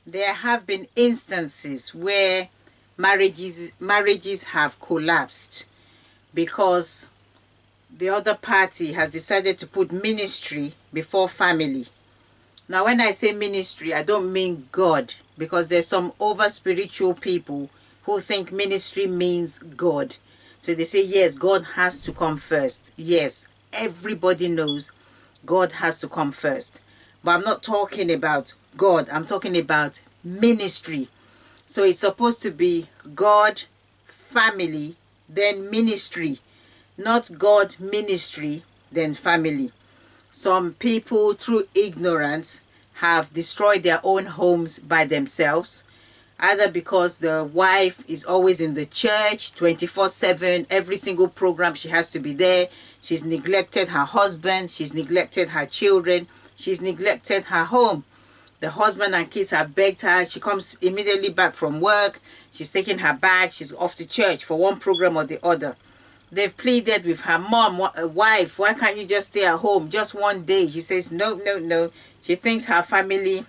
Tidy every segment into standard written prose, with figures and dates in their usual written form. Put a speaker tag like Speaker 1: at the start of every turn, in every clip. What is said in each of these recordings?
Speaker 1: there have been instances where marriages have collapsed because the other party has decided to put ministry before family. Now, when I say ministry, I don't mean God, because there's some over spiritual people who think ministry means God. So they say, yes, God has to come first. Yes, everybody knows God has to come first. But I'm not talking about God. I'm talking about ministry. So it's supposed to be God, family, then ministry. Not God, ministry, then family. Some people, through ignorance, have destroyed their own homes by themselves, either because the wife is always in the church 24/7, every single program she has to be there. She's neglected her husband, she's neglected her children, she's neglected her home. The husband and kids have begged her. She comes immediately back from work, she's taking her bag, she's off to church for one program or the other. They've pleaded with her mom, wife, why can't you just stay at home just one day? She says, no, no, no. She thinks her family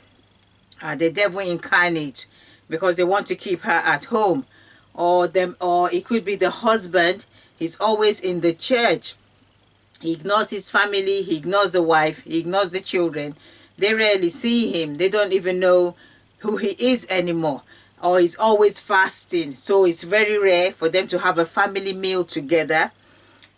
Speaker 1: are the devil incarnate because they want to keep her at home. Or it could be the husband. He's always in the church. He ignores his family. He ignores the wife. He ignores the children. They rarely see him. They don't even know who he is anymore. Or he's always fasting. So it's very rare for them to have a family meal together.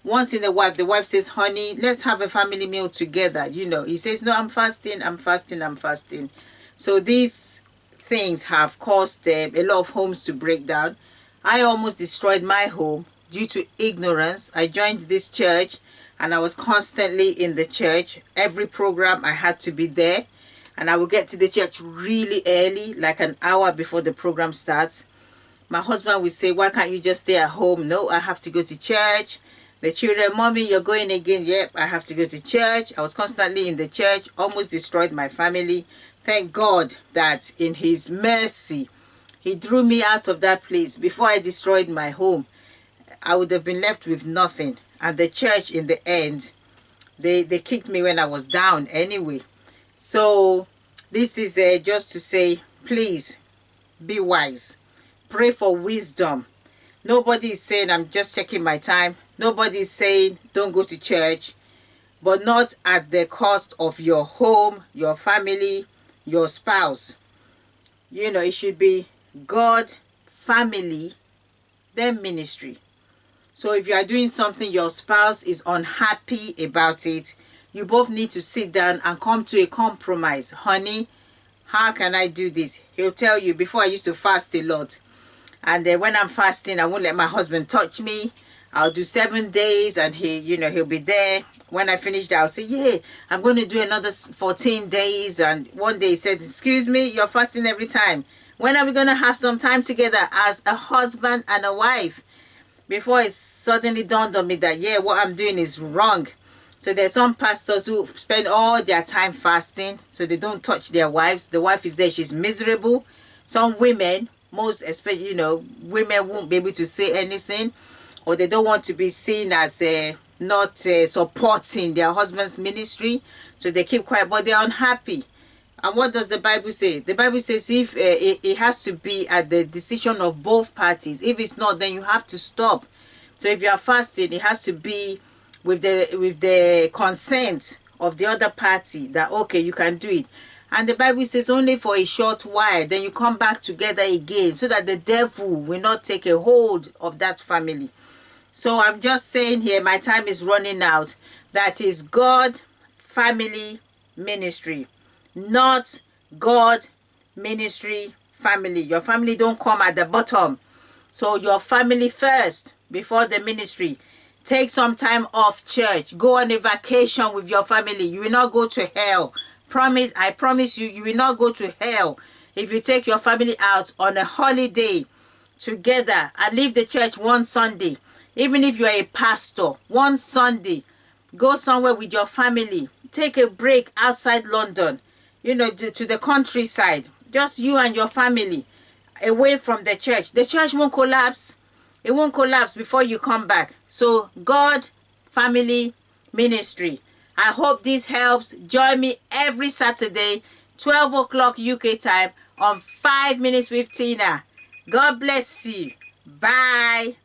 Speaker 1: Once in a while, the wife says, honey, let's have a family meal together. You know, he says, no, I'm fasting, I'm fasting, I'm fasting. So these things have caused a lot of homes to break down. I almost destroyed my home due to ignorance. I joined this church and I was constantly in the church. Every program I had to be there. And I would get to the church really early, like an hour before the program starts. My husband would say, why can't you just stay at home? No, I have to go to church. The children, mommy, you're going again. Yep, I have to go to church. I was constantly in the church, almost destroyed my family. Thank God that in his mercy, he drew me out of that place. Before I destroyed my home, I would have been left with nothing. And the church, in the end, they kicked me when I was down anyway. So this is just to say, please be wise. Pray for wisdom. Nobody is saying I'm just checking my time. Nobody is saying don't go to church, but not at the cost of your home, your family, your spouse. You know, it should be God, family, then ministry. So if you are doing something, your spouse is unhappy about it, you both need to sit down and come to a compromise. Honey, how can I do this? He'll tell you, before I used to fast a lot. And when I'm fasting, I won't let my husband touch me. I'll do 7 days and he'll be there. When I finish that, I'll say, yeah, I'm going to do another 14 days. And one day he said, excuse me, you're fasting every time. When are we going to have some time together as a husband and a wife? Before it suddenly dawned on me that, yeah, what I'm doing is wrong. So there's some pastors who spend all their time fasting, so they don't touch their wives. The wife is there, she's miserable. Some women, most especially, women won't be able to say anything, or they don't want to be seen as not supporting their husband's ministry, so they keep quiet, but they're unhappy. And what does the Bible say? The Bible says if it has to be at the decision of both parties. If it's not, then you have to stop. So if you are fasting, it has to be with the consent of the other party that, okay, you can do it. And the Bible says only for a short while, then you come back together again, so that the devil will not take a hold of that family. So I'm just saying here, my time is running out. That is God, family, ministry. Not God, ministry, family. Your family don't come at the bottom. So your family first before the ministry. Take some time off church. Go on a vacation with your family. You will not go to hell. I promise you, you will not go to hell if you take your family out on a holiday together and leave the church one Sunday. Even if you're a pastor, one Sunday, go somewhere with your family. Take a break outside London, to the countryside. Just you and your family, away from the church. The church won't collapse. It won't collapse before you come back. So God, family, ministry. I hope this helps. Join me every Saturday, 12 o'clock UK time on 5 Minutes with Tina. God bless you. Bye.